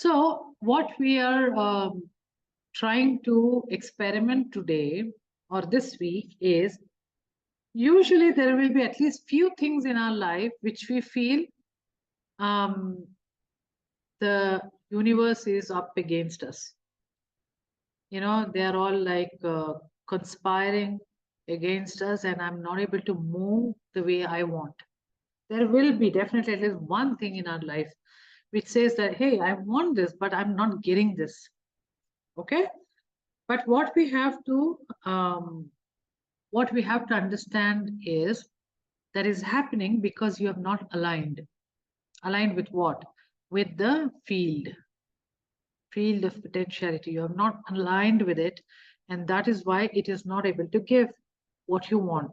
So what we are trying to experiment today or this week is, usually there will be at least few things in our life which we feel um, the universe is up against us. They're all like conspiring against us, and I'm not able to move the way I want. There will be definitely at least one thing in our life which says that, hey, I want this, but I'm not getting this. Okay. But what we have to understand is that is happening because you have not aligned. Aligned with what? With the field of potentiality. You have not aligned with it, and that is why it is not able to give what you want.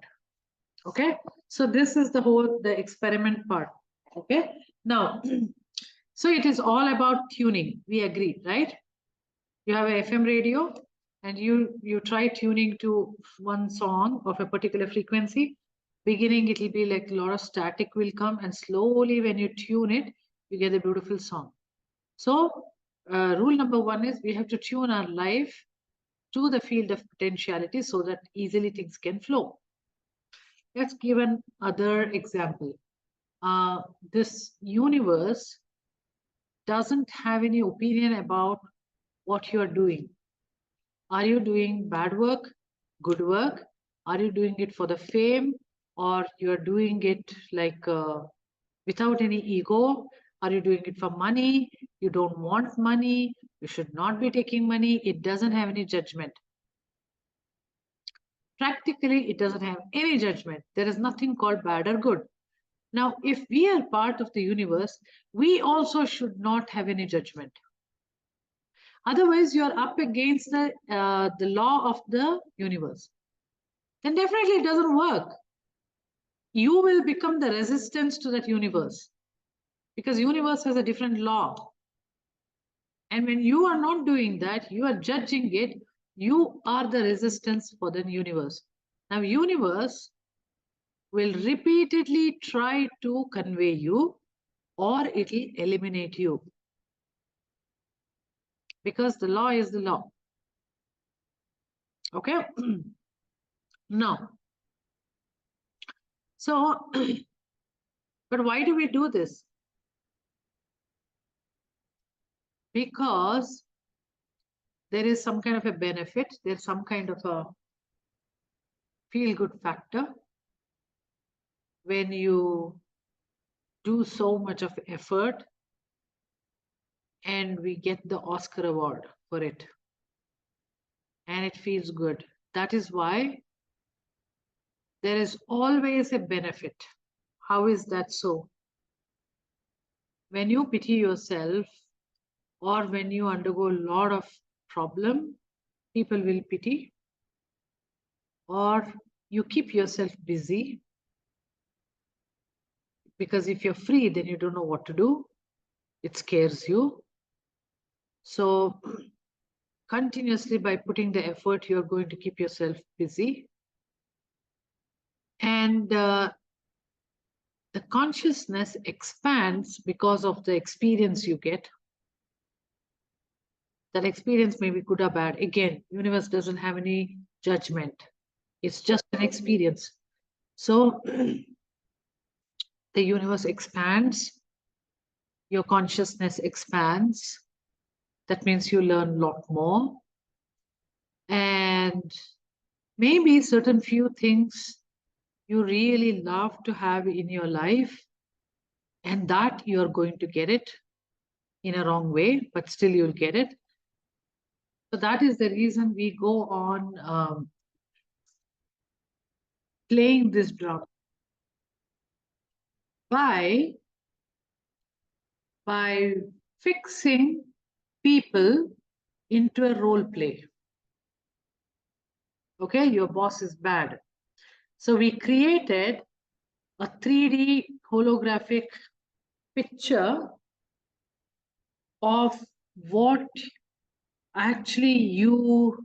Okay, so this is the experiment part. Okay, now so it is all about tuning. We agree, right? You have a FM radio, and you try tuning to one song of a particular frequency. Beginning, it'll be like a lot of static will come, and slowly when you tune it, you get a beautiful song. So rule number one is we have to tune our life to the field of potentiality so that easily things can flow. Let's give an other example. This universe doesn't have any opinion about what you are doing. Are you doing bad work, good work? Are you doing it for the fame, or you are doing it like without any ego? Are you doing it for money? You don't want money. You should not be taking money. It doesn't have any judgment. Practically, it doesn't have any judgment. There is nothing called bad or good. Now, if we are part of the universe, we also should not have any judgment. Otherwise, you are up against the law of the universe. Then definitely it doesn't work. You will become the resistance to that universe, because universe has a different law. And when you are not doing that, you are judging it, you are the resistance for the universe. Now, universe will repeatedly try to convey you, or it will eliminate you, because the law is the law. Okay. Now, so but why do we do this? Because there is some kind of a benefit, there's some kind of a feel good factor when you do so much of effort and we get the Oscar award for it, and it feels good. That is why there is always a benefit. How is that so? When you pity yourself, or when you undergo a lot of problem, people will pity, or you keep yourself busy, because if you're free, then you don't know what to do. It scares you. So continuously, by putting the effort, you're going to keep yourself busy. And the consciousness expands because of the experience you get. That experience may be good or bad. Again, universe doesn't have any judgment. It's just an experience. So the universe expands, your consciousness expands. That means you learn a lot more. And maybe certain few things you really love to have in your life, and that you're going to get it in a wrong way, but still you'll get it. So that is the reason we go on playing this drum by fixing people into a role play. Okay, your boss is bad. So we created a 3D holographic picture of what actually you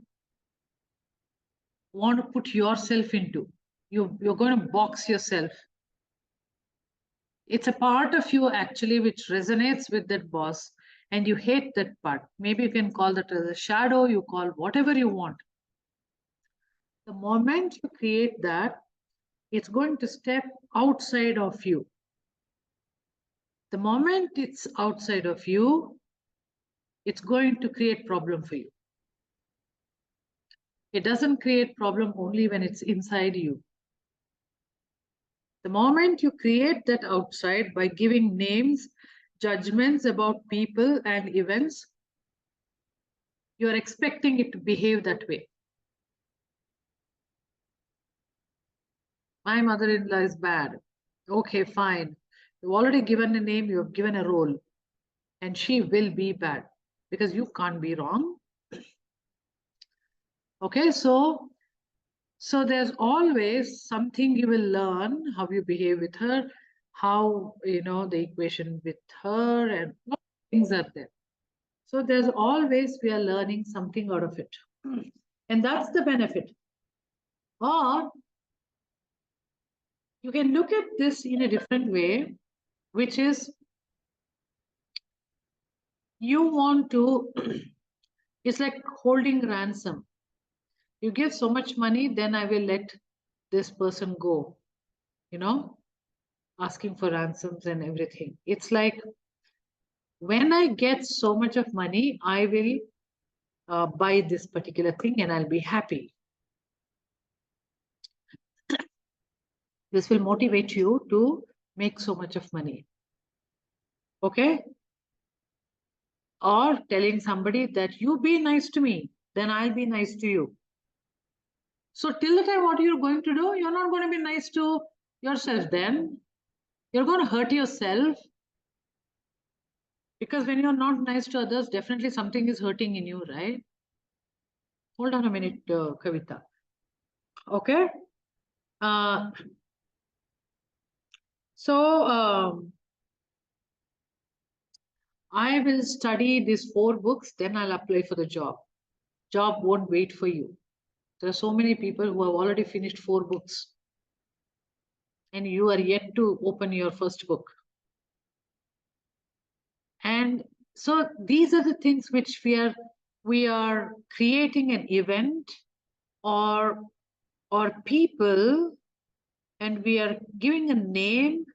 want to put yourself into. You're going to box yourself. It's a part of you actually which resonates with that boss, and you hate that part. Maybe you can call that as a shadow, you call whatever you want. The moment you create that, it's going to step outside of you. The moment it's outside of you, it's going to create problem for you. It doesn't create problem only when it's inside you. The moment you create that outside by giving names, judgments about people and events, you're expecting it to behave that way. My mother-in-law is bad. Okay, fine. You've already given a name, you have given a role, and she will be bad because you can't be wrong. Okay, so there's always something you will learn, how you behave with her, how, the equation with her, and what things are there. So there's always, we are learning something out of it. And that's the benefit. Or you can look at this in a different way, which is you want to, it's like holding ransom. You give so much money, then I will let this person go, asking for ransoms and everything. It's like when I get so much of money, I will buy this particular thing and I'll be happy. This will motivate you to make so much of money. Okay? Or telling somebody that you be nice to me, then I'll be nice to you. So till the time what you're going to do, you're not going to be nice to yourself then. You're going to hurt yourself. Because when you're not nice to others, definitely something is hurting in you, right? Hold on a minute, Kavita. Okay? So I will study these 4 books, then I'll apply for the job. Job won't wait for you. There are so many people who have already finished 4 books and you are yet to open your first book. And so these are the things which we are creating an event or people, and we are giving a name.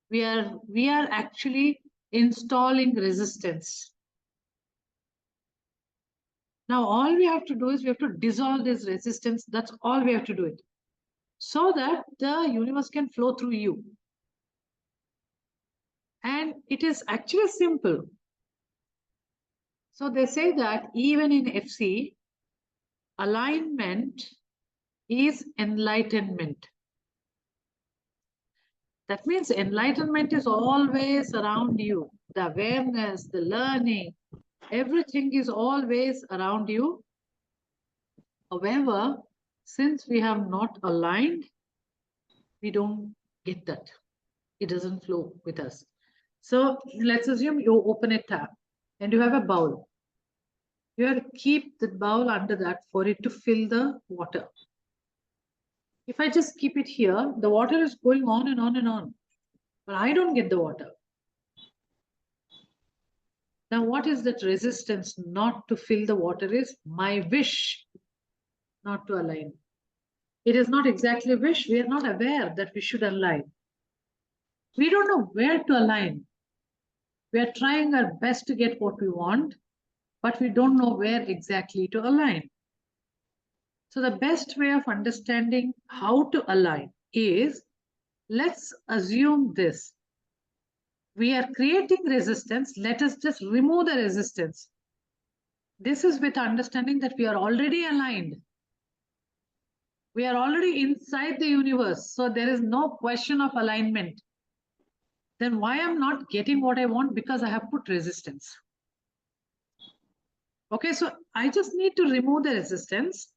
We are actually installing resistance. Now all we have to do is we have to dissolve this resistance. That's all we have to do it, so that the universe can flow through you. And it is actually simple. So they say that even in FC, alignment is enlightenment. That means enlightenment is always around you. The awareness, the learning, everything is always around you. However, since we have not aligned, we don't get that. It doesn't flow with us. So let's assume you open a tap and you have a bowl. You have to keep the bowl under that for it to fill the water. If I just keep it here, the water is going on and on and on, but I don't get the water. Now, what is that resistance not to fill the water is my wish not to align. It is not exactly wish. We are not aware that we should align. We don't know where to align. We are trying our best to get what we want, but we don't know where exactly to align. So the best way of understanding how to align is, let's assume this. We are creating resistance. Let us just remove the resistance. This is with understanding that we are already aligned. We are already inside the universe. So there is no question of alignment. Then why I'm not getting what I want? Because I have put resistance. Okay, so I just need to remove the resistance.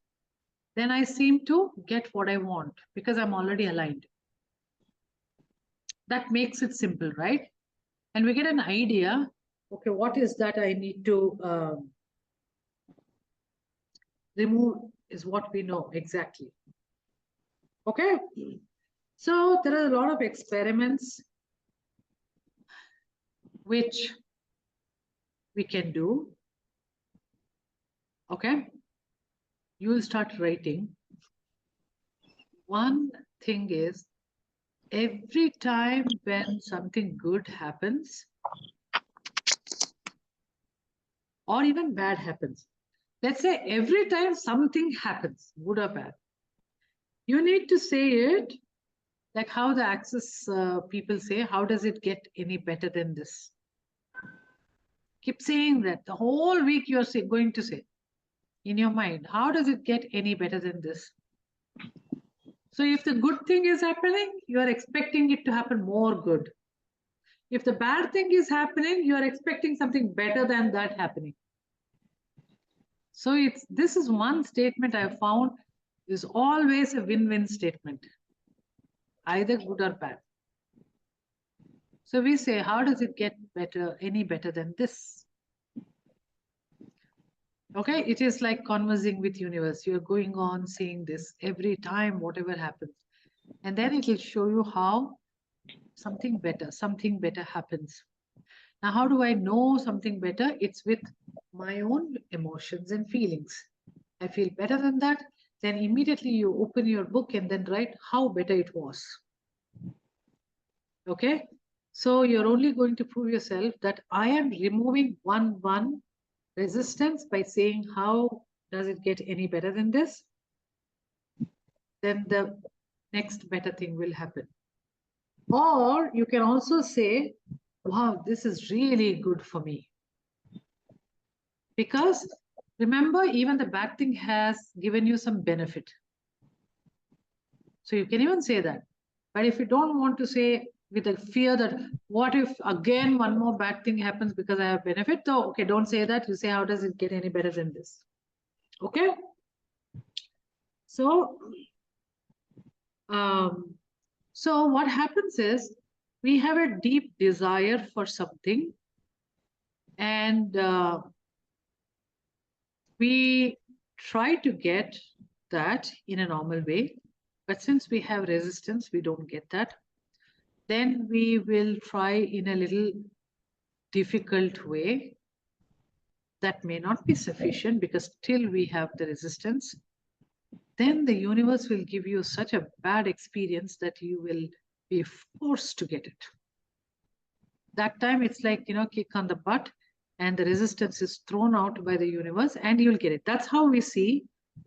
Then I seem to get what I want because I'm already aligned. That makes it simple, right? And we get an idea, okay, what is that I need to remove is what we know exactly. Okay, so there are a lot of experiments which we can do, okay, you will start writing. One thing is, every time when something good happens or even bad happens, let's say every time something happens, good or bad, you need to say it like how the Access people say, how does it get any better than this? Keep saying that the whole week you're going to say in your mind, how does it get any better than this? So if the good thing is happening, you are expecting it to happen more good. If the bad thing is happening, you are expecting something better than that happening. So this is one statement I found is always a win-win statement, either good or bad. So we say, how does it get better, any better than this? Okay, it is like conversing with universe. You're going on saying this every time, whatever happens. And then it will show you how something better happens. Now, how do I know something better? It's with my own emotions and feelings. I feel better than that. Then immediately you open your book and then write how better it was. Okay. So you're only going to prove yourself that I am removing one resistance by saying how does it get any better than this? Then the next better thing will happen. Or you can also say, wow, this is really good for me. Because remember, even the bad thing has given you some benefit. So you can even say that. But if you don't want to say with a fear that what if again one more bad thing happens because I have benefit, so okay, don't say that. You say, how does it get any better than this? Okay. So, so what happens is we have a deep desire for something, and we try to get that in a normal way. But since we have resistance, we don't get that. Then we will try in a little difficult way. That may not be sufficient because still we have the resistance. Then the universe will give you such a bad experience that you will be forced to get it. That time it's like, kick on the butt, and the resistance is thrown out by the universe and you'll get it. That's how we see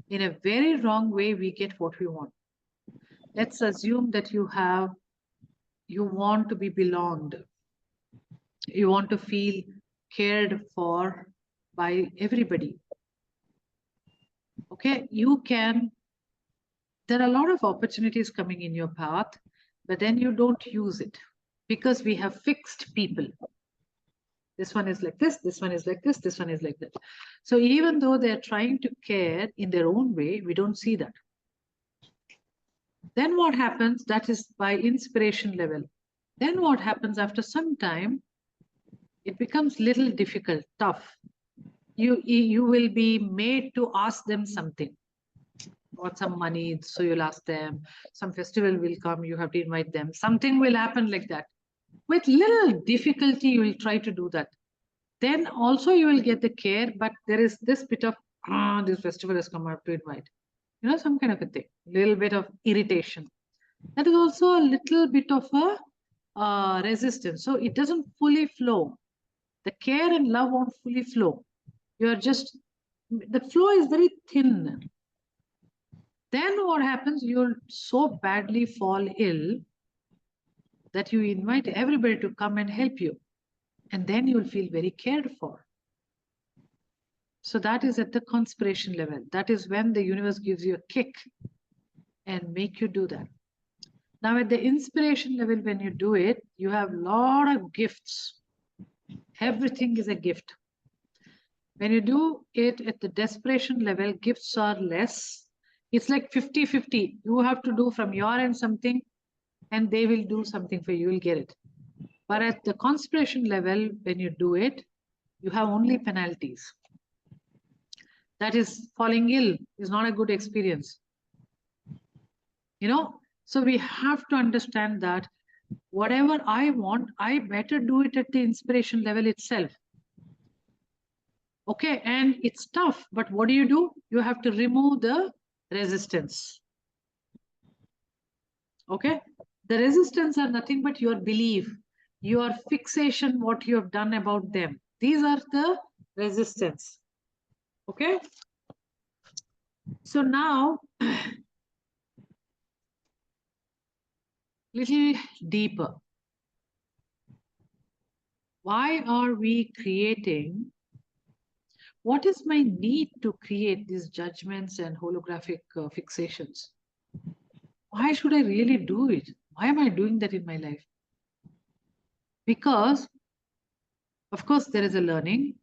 in a very wrong way we get what we want. Let's assume that you want to be belonged. You want to feel cared for by everybody. Okay, there are a lot of opportunities coming in your path, but then you don't use it because we have fixed people. This one is like this one is like this one is like that. So even though they're trying to care in their own way, we don't see that. Then what happens? That is by inspiration level. Then what happens after some time? It becomes little difficult, tough. You will be made to ask them something. Or some money, so you'll ask them. Some festival will come, you have to invite them. Something will happen like that. With little difficulty, you will try to do that. Then also you will get the care, but there is this bit of, this festival has come, I have to invite. Some kind of a thing, little bit of irritation. That is also a little bit of a resistance. So it doesn't fully flow. The care and love won't fully flow. The flow is very thin. Then what happens? You'll so badly fall ill that you invite everybody to come and help you. And then you'll feel very cared for. So that is at the conspiration level. That is when the universe gives you a kick and make you do that. Now at the inspiration level, when you do it, you have a lot of gifts. Everything is a gift. When you do it at the desperation level, gifts are less. It's like 50-50. You have to do from your end something and they will do something for you. You will get it. But at the conspiration level, when you do it, you have only penalties. That is, falling ill is not a good experience. So we have to understand that whatever I want, I better do it at the inspiration level itself. Okay, and it's tough, but what do? You have to remove the resistance. Okay, the resistance are nothing but your belief, your fixation, what you have done about them. These are the resistance. Okay, so now little deeper. Why are we creating? What is my need to create these judgments and holographic fixations? Why should I really do it? Why am I doing that in my life? Because, of course, there is a learning,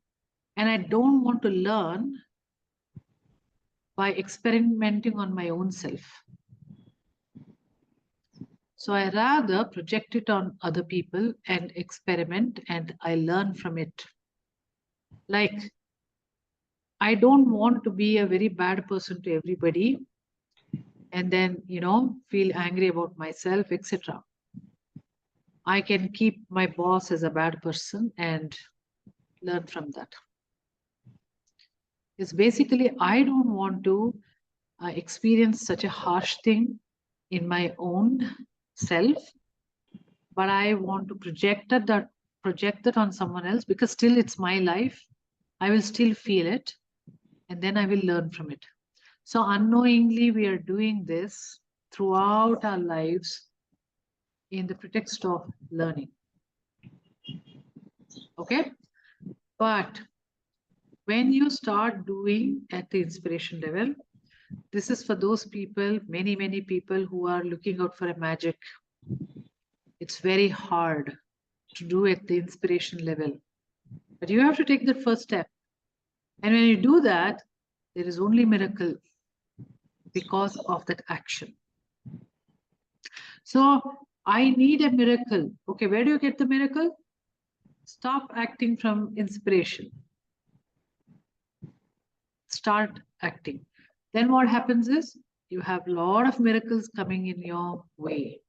and I don't want to learn by experimenting on my own self. So I rather project it on other people and experiment, and I learn from it. Like, I don't want to be a very bad person to everybody and then, feel angry about myself, etc. I can keep my boss as a bad person and learn from that. It's basically, I don't want to experience such a harsh thing in my own self, but I want to project that on someone else, because still it's my life. I will still feel it, and then I will learn from it. So unknowingly, we are doing this throughout our lives in the pretext of learning. Okay, but when you start doing at the inspiration level, this is for those people, many people who are looking out for a magic. It's very hard to do at the inspiration level, but you have to take the first step. And when you do that, there is only miracle because of that action. So I need a miracle. Okay, where do you get the miracle? Stop acting from inspiration. Start acting. Then what happens is you have a lot of miracles coming in your way,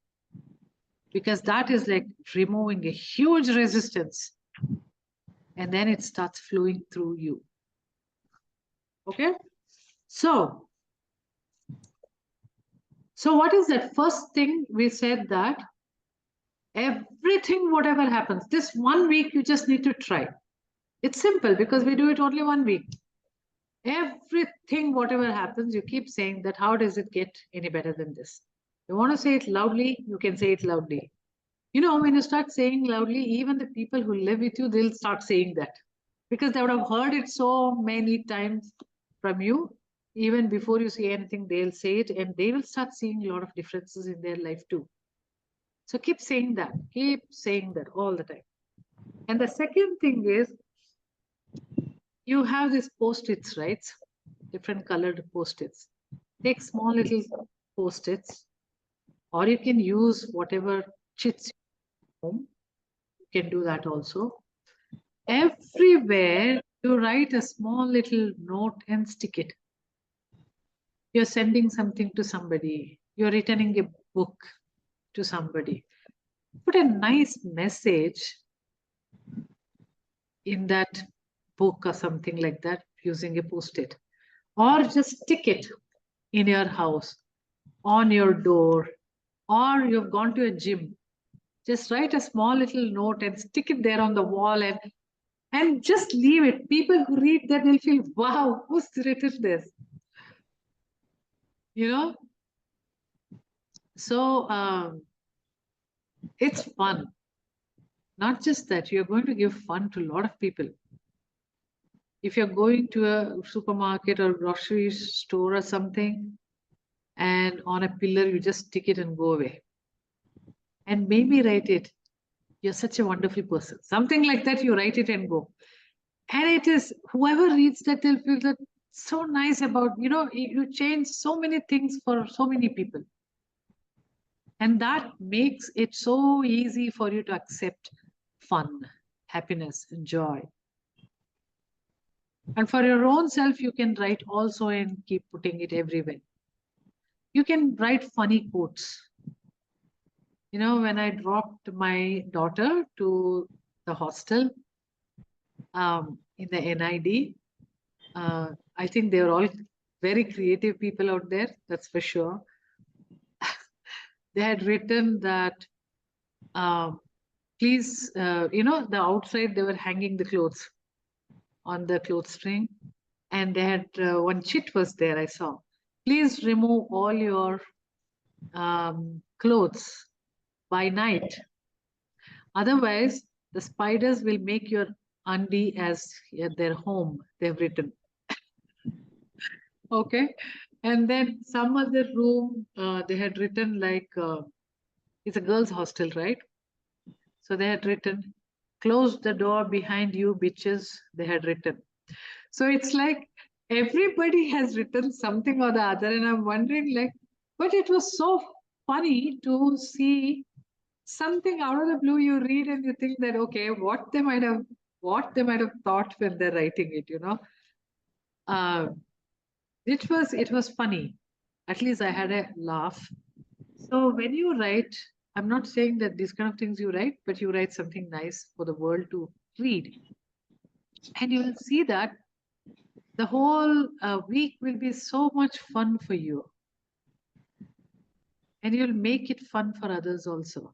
because that is like removing a huge resistance, and then it starts flowing through you. Okay, so what is that first thing we said? That everything, whatever happens, this 1 week you just need to try. It's simple because we do it only 1 week. Everything, whatever happens, you keep saying that, how does it get any better than this? You want to say it loudly, you can say it loudly. When you start saying loudly, even the people who live with you, they'll start saying that, because they would have heard it so many times from you. Even before you say anything, they'll say it, and they will start seeing a lot of differences in their life too. So keep saying that all the time. And the second thing is, you have these post-its, right? Different colored post-its. Take small little post-its, or you can use whatever chits home. You can do that also. Everywhere you write a small little note and stick it. You're sending something to somebody. You're returning a book to somebody. Put a nice message in that book or something like that using a post-it, or just stick it in your house, on your door, or you've gone to a gym. Just write a small little note and stick it there on the wall, and just leave it. People who read that, they'll feel, wow, who's written this? So it's fun. Not just that, you're going to give fun to a lot of people. If you're going to a supermarket or grocery store or something, and on a pillar, you just stick it and go away. And maybe write it, you're such a wonderful person. Something like that, you write it and go. And it is, whoever reads that, they'll feel that so nice about, you change so many things for so many people. And that makes it so easy for you to accept fun, happiness, and joy. And for your own self, you can write also and keep putting it everywhere. You can write funny quotes. When I dropped my daughter to the hostel in the NID, I think they're all very creative people out there, that's for sure. They had written that, um, please, the outside they were hanging the clothes on the clothes string, and they had one chit was there. I saw, please remove all your clothes by night, otherwise the spiders will make your undie as their home. They've written. Okay, and then some other room they had written like it's a girls' hostel, right? So they had written, close the door behind you, bitches. They had written. So it's like everybody has written something or the other, and I'm wondering, like, but it was so funny to see something out of the blue. You read and you think that, okay, what they might have thought when they're writing it, Uh, it was funny. At least I had a laugh. So when you write, I'm not saying that these kind of things you write, but you write something nice for the world to read. And you will see that the whole week will be so much fun for you. And you'll make it fun for others also.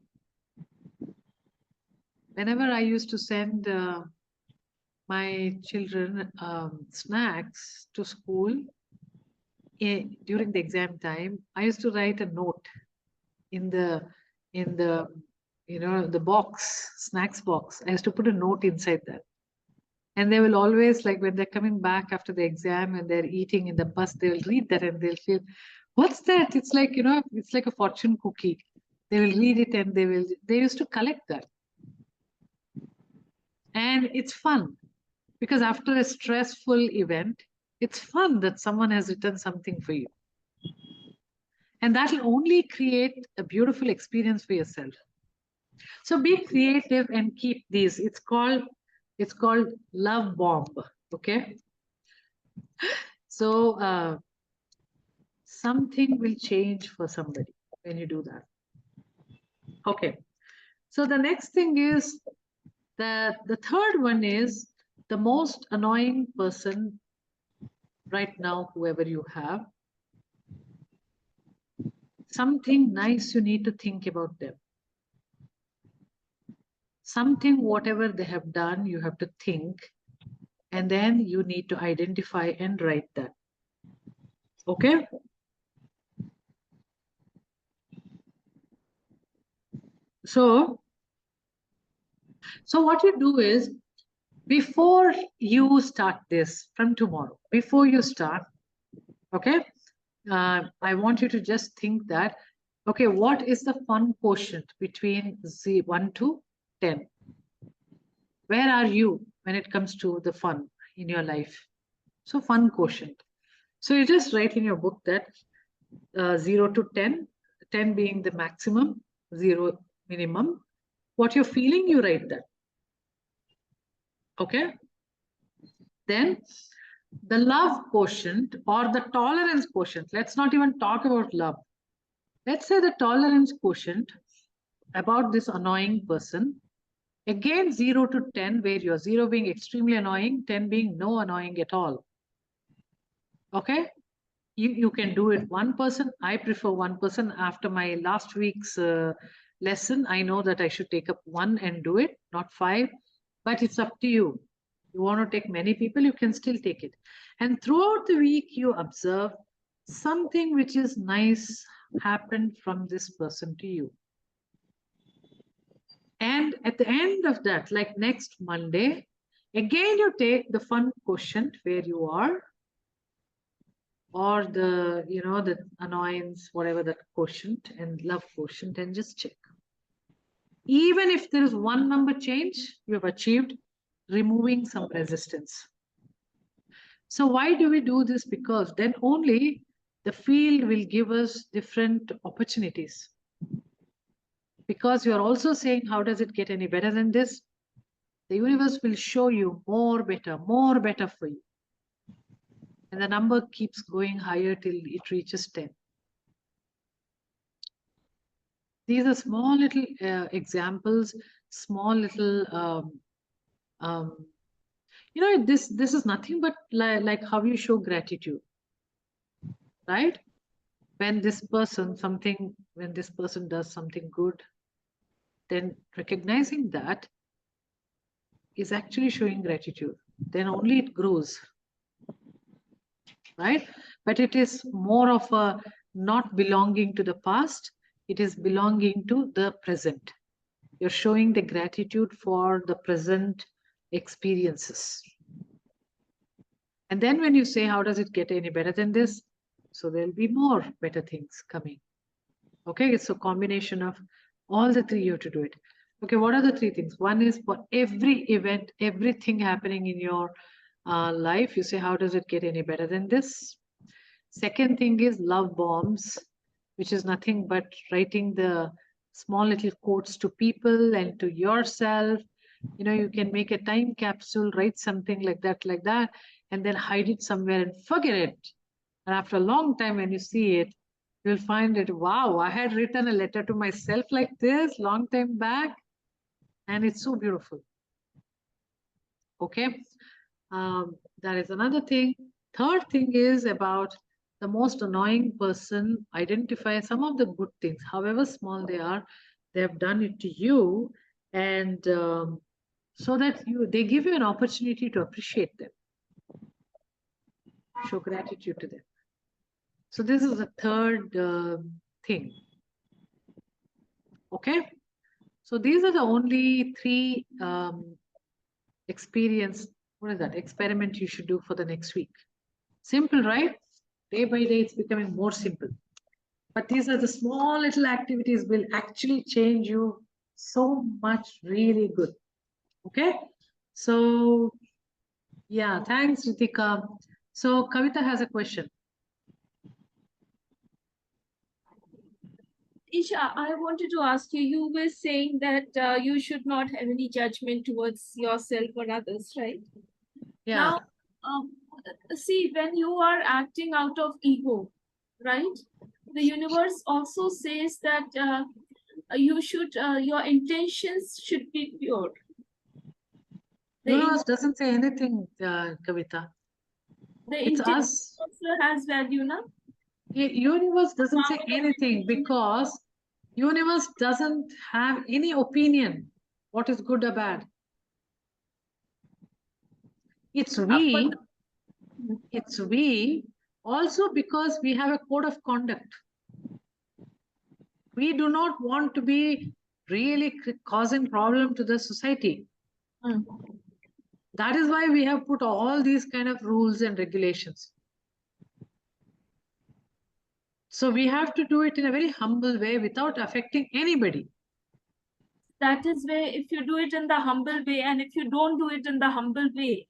Whenever I used to send my children snacks to school during the exam time, I used to write a note in the the box, snacks box. I used to put a note inside that. And they will always, like, when they're coming back after the exam and they're eating in the bus, they will read that and they'll feel, what's that? It's like, it's like a fortune cookie. They will read it and they used to collect that. And it's fun because after a stressful event, it's fun that someone has written something for you. And that will only create a beautiful experience for yourself. So be creative and keep these. It's called love bomb. Okay. So something will change for somebody when you do that. Okay. So the next thing is that the third one is the most annoying person right now, whoever you have, something nice you need to think about them. Something, whatever they have done, you have to think, and then you need to identify and write that. Okay. So what you do is, before you start this from tomorrow, before you start, okay, I want you to just think that, okay, what is the fun quotient between 1 to 10? Where are you when it comes to the fun in your life? So fun quotient. So you just write in your book that 0 to 10, 10 being the maximum, 0 minimum. What you're feeling, you write that. Okay. Then the love quotient or the tolerance quotient. Let's not even talk about love. Let's say the tolerance quotient about this annoying person. Again, 0 to 10, where you're 0 being extremely annoying, 10 being no annoying at all. Okay. You can do it one person. I prefer one person. After my last week's lesson, I know that I should take up one and do it, not 5. But it's up to you. You want to take many people, you can still take it. And throughout the week, you observe something which is nice happened from this person to you. And at the end of that, like next Monday, again, you take the fun quotient where you are, or the annoyance, whatever that quotient, and love quotient, and just check. Even if there is one number change, you have achieved removing some resistance. So why do we do this? Because then only the field will give us different opportunities. Because you are also saying, how does it get any better than this? The universe will show you more better for you. And the number keeps going higher till it reaches 10. These are small little examples, small little You know, this is nothing but like how you show gratitude, right? When this person does something good, then recognizing that is actually showing gratitude. Then only it grows, right? But it is more of a not belonging to the past, it is belonging to the present. You're showing the gratitude for the present experiences. And then when you say, how does it get any better than this? So there'll be more better things coming. Okay, it's a combination of all the three. You have to do it. Okay, what are the three things? One is for every event, everything happening in your life, you say, how does it get any better than this? Second thing is love bombs, which is nothing but writing the small little quotes to people and to yourself. You know, you can make a time capsule, write something like that, and then hide it somewhere and forget it. And after a long time, when you see it, you'll find it, wow, I had written a letter to myself like this long time back, and it's so beautiful. Okay, that is another thing. Third thing is about the most annoying person. Identify some of the good things, however small they are. They have done it to you, and so that they give you an opportunity to appreciate them, show gratitude to them. So this is the third thing. Okay, so these are the only three experiment you should do for the next week. Simple, right? Day by day it's becoming more simple, but these are the small little activities will actually change you so much, really good. Okay, so yeah, thanks Ritika. So Kavita has a question. Isha, I wanted to ask you, you were saying that you should not have any judgment towards yourself or others, right? Yeah. Now, see, when you are acting out of ego, right? The universe also says that your intentions should be pure. The Universe doesn't say anything, Kavita. It's intention us. also has value, na? Universe doesn't say anything because universe doesn't have any opinion what is good or bad. It's we also because we have a code of conduct. We do not want to be really causing problem to the society. That is why we have put all these kind of rules and regulations. So we have to do it in a very humble way without affecting anybody. That is where if you do it in the humble way, and if you don't do it in the humble way,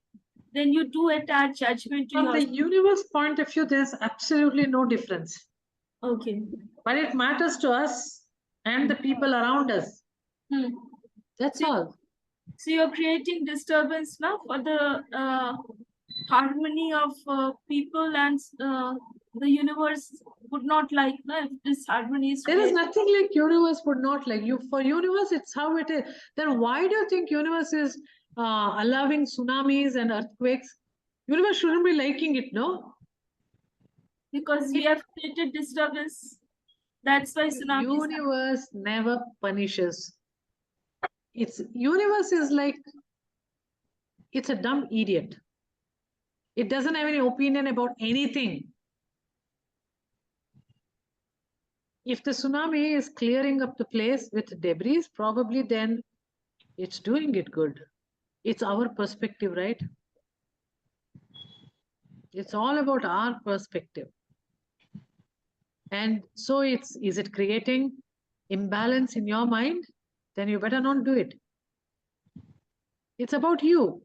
then you do it at judgment to From the universe point of view, there's absolutely no difference. Okay. But it matters to us and the people around us. That's all. So you're creating disturbance now for the harmony of people, and the universe would not like if this harmony is there is nothing like universe would not like you. For universe, it's how it is. Then why do you think universe is allowing tsunamis and earthquakes? Universe shouldn't be liking it, no? Because we have created disturbance. That's why tsunamis. Universe never punishes. It's universe is like it's a dumb idiot. It doesn't have any opinion about anything. If the tsunami is clearing up the place with debris, probably then it's doing it good. It's our perspective, right? It's all about our perspective. And so is it creating imbalance in your mind? Then you better not do it. It's about you.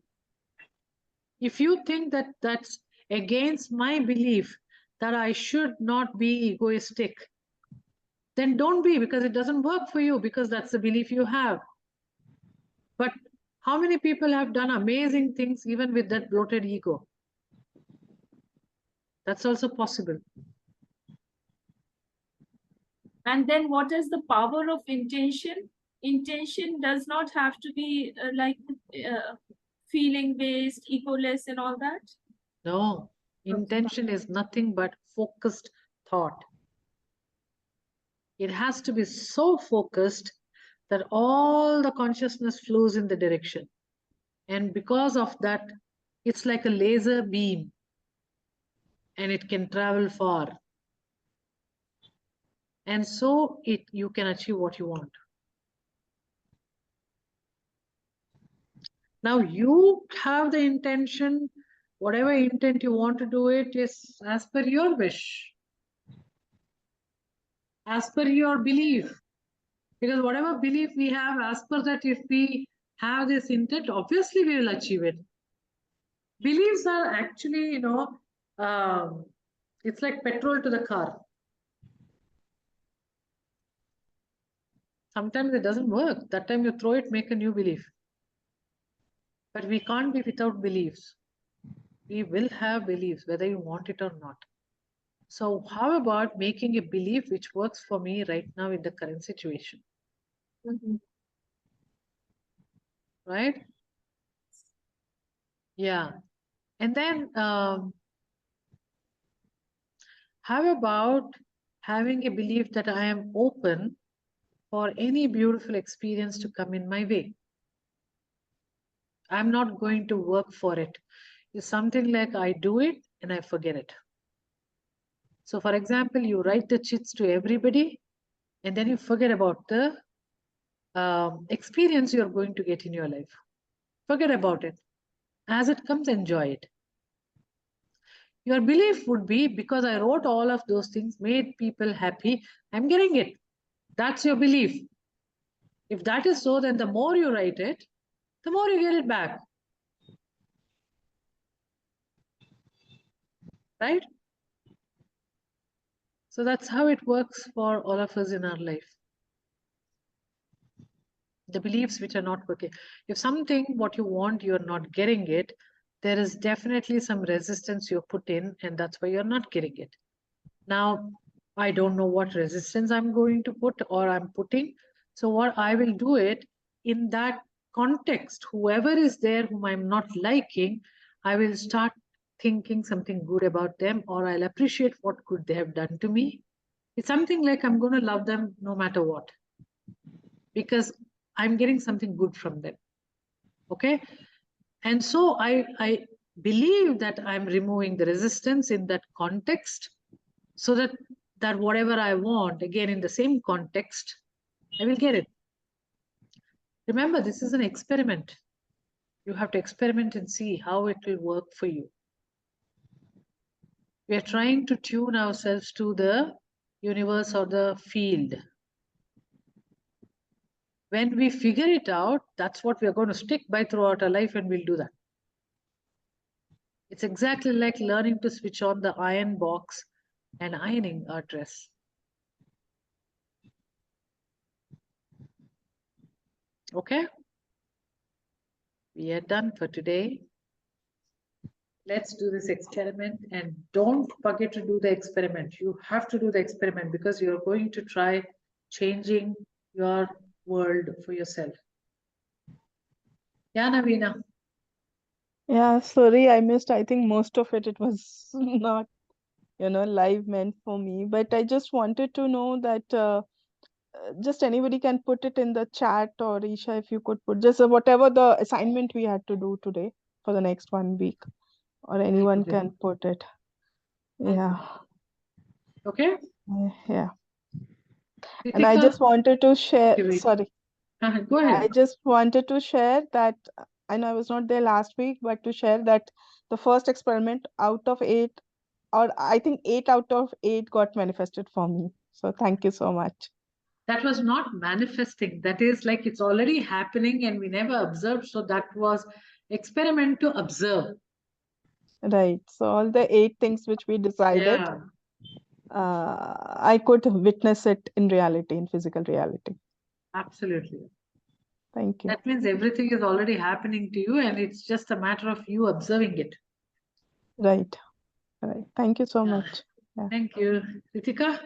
If you think that that's against my belief that I should not be egoistic, then don't be, because it doesn't work for you, because that's the belief you have. But how many people have done amazing things even with that bloated ego? That's also possible. And then what is the power of intention? Intention does not have to be feeling based, egoless, and all that? No, intention is nothing but focused thought. It has to be so focused that all the consciousness flows in the direction. And because of that, it's like a laser beam and it can travel far. And so you can achieve what you want. Now you have the intention, whatever intent you want to do it is as per your wish, as per your belief. Because whatever belief we have, as per that, if we have this intent, obviously we will achieve it. Beliefs are actually, it's like petrol to the car. Sometimes it doesn't work. That time you throw it, make a new belief. But we can't be without beliefs. We will have beliefs, whether you want it or not. So how about making a belief which works for me right now in the current situation? Right? Yeah. And then how about having a belief that I am open for any beautiful experience to come in my way? I'm not going to work for it. It's something like I do it and I forget it. So, for example, you write the chits to everybody and then you forget about the experience you're going to get in your life. Forget about it. As it comes, enjoy it. Your belief would be because I wrote all of those things, made people happy, I'm getting it. That's your belief. If that is so, then the more you write it, the more you get it back. Right? So that's how it works for all of us in our life. The beliefs which are not working. If something what you want, you're not getting it, there is definitely some resistance you put in, and that's why you're not getting it. Now, I don't know what resistance I'm going to put or I'm putting. So what I will do it in that context, whoever is there whom I'm not liking, I will start thinking something good about them, or I'll appreciate what good they have done to me. It's something like I'm going to love them no matter what, because I'm getting something good from them. Okay. And so I believe that I'm removing the resistance in that context, so that whatever I want, again in the same context, I will get it. Remember, this is an experiment. You have to experiment and see how it will work for you. We are trying to tune ourselves to the universe or the field. When we figure it out, that's what we are going to stick by throughout our life, and we'll do that. It's exactly like learning to switch on the iron box and ironing our dress. Okay? We are done for today. Let's do this experiment, and don't forget to do the experiment. You have to do the experiment because you're going to try changing your world for yourself. Yeah, Navina. Yeah, sorry, I missed. I think most of it was not, live meant for me. But I just wanted to know that just anybody can put it in the chat, or Isha, if you could put just whatever the assignment we had to do today for the next 1 week, or anyone put it. can put it. Yeah, Okay. yeah. And I Ritika, just wanted to share, give it. sorry, Go ahead. I just wanted to share that I know I was not there last week, but to share that the first experiment out of 8, or I think 8 out of 8 got manifested for me. So thank you so much. That was not manifesting. That is like it's already happening and we never observed. So that was experiment to observe. Right. So all the 8 things which we decided, Yeah, I could witness it in reality, in physical reality. absolutely. Thank you. That means everything is already happening to you and it's just a matter of you observing it. Right. Right. Thank you so Yeah. much. Yeah. Thank you. Ritika?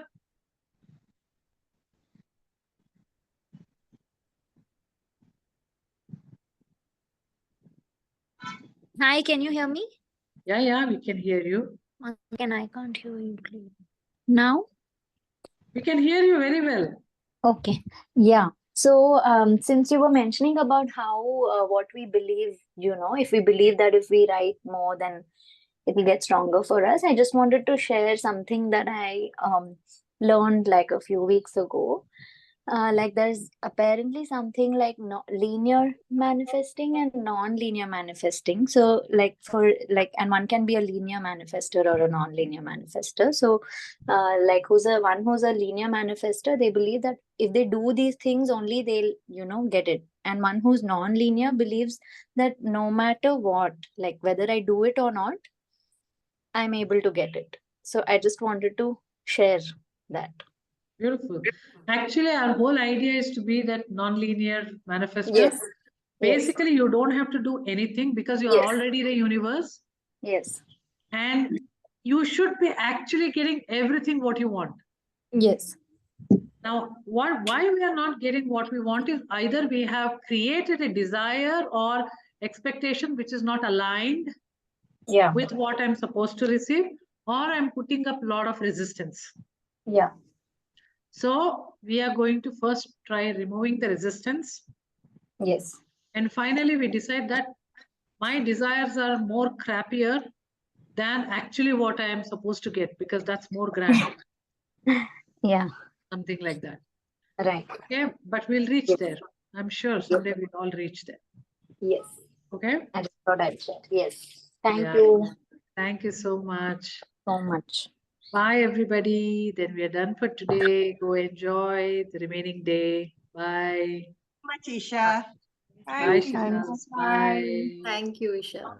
Hi, can you hear me? Yeah, we can hear you. Again, I can't hear you clearly. Now? We can hear you very well. Okay. Yeah. So, since you were mentioning about how what we believe, if we believe that if we write more, then it will get stronger for us. I just wanted to share something that I learned like a few weeks ago. Like there's apparently something like no, linear manifesting and non-linear manifesting. So like for like, and one can be a linear manifester or a non-linear manifester. So like who's a linear manifester, they believe that if they do these things only they'll get it. And one who's non-linear believes that no matter what, like whether I do it or not, I'm able to get it. So I just wanted to share that. Beautiful. Actually, our whole idea is to be that non-linear manifester. Yes. Basically, you don't have to do anything because you are Yes. already the universe, Yes. and you should be actually getting everything what you want. Yes. Now, why we are not getting what we want is either we have created a desire or expectation which is not aligned Yeah. with what I'm supposed to receive, or I'm putting up a lot of resistance. Yeah. So we are going to first try removing the resistance. Yes. And finally, we decide that my desires are more crappier than actually what I am supposed to get, because that's more grand, Yeah. something like that. Right. Okay, but we'll reach Yes. there. I'm sure someday we'll all reach there. Yes. Okay. I just thought I'd share. Yes. Thank Yeah. you Thank you so much. so much. Bye, everybody. Then we are done for today. Go enjoy the remaining day. Bye. Much, Isha. Bye, Thank you. Shizas. Bye. Thank you, Isha.